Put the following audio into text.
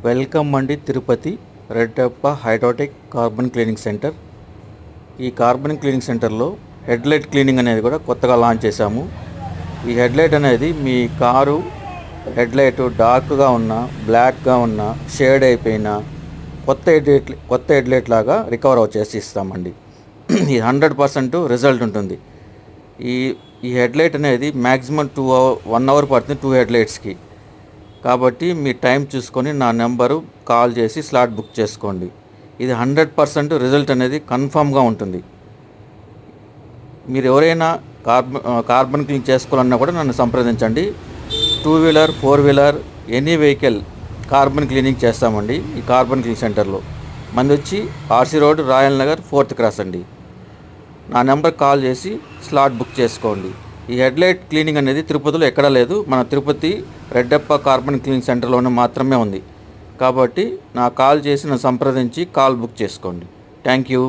Welcome అండి Tirupati Reddappa hydraulic carbon cleaning centre. ఈ carbon cleaning సెంటర్లో హెడ్లైట్ క్లీనింగ్ అనేది కూడా కొత్తగా లాంచ్ చేశాము. ఈ హెడ్లైట్ అనేది మీ కారు హెడ్లైట్ డార్క్గా ఉన్న, బ్లాక్గా ఉన్న, షేడ్ అయిపోయిన కొత్త హెడ్లైట్ లాగా రికవర్ చేసి ఇస్తామండి. ఇది 100% రిజల్ట్ ఉంటుంది. ఈ హెడ్లైట్ అనేది మ్యాక్సిమం 1 అవర్ పడుతుంది 2 హెడ్లైట్స్కి. కాబట్టి మీ టైం చూసుకొని నా నెంబరు కాల్ చేసి స్లాట్ బుక్ చేసుకోండి. ఇది 100% రిజల్ట్ అనేది కన్ఫామ్గా ఉంటుంది. మీరు ఎవరైనా కార్బన్ క్లీన్ చేసుకోవాలన్నా కూడా నన్ను సంప్రదించండి. 2 wheeler 4 wheeler any vehicle carbon cleaning చేస్తామండి. ఈ కార్బన్ క్లీన్ సెంటర్లో మంది వచ్చి RC road, royal Nagar, 4th cross అండి. నా నెంబర్ కాల్ చేసి స్లాట్ బుక్ చేసుకోండి. ఈ హెడ్లైట్ క్లీనింగ్ అనేది తిరుపతిలో ఎక్కడా లేదు. మన తిరుపతి రెడ్డప్ప కార్బన్ క్లీనింగ్ సెంటర్లోనే మాత్రమే ఉంది. కాబట్టి నా కాల్ చేసి నన్ను సంప్రదించి కాల్ బుక్ చేసుకోండి. Thank you.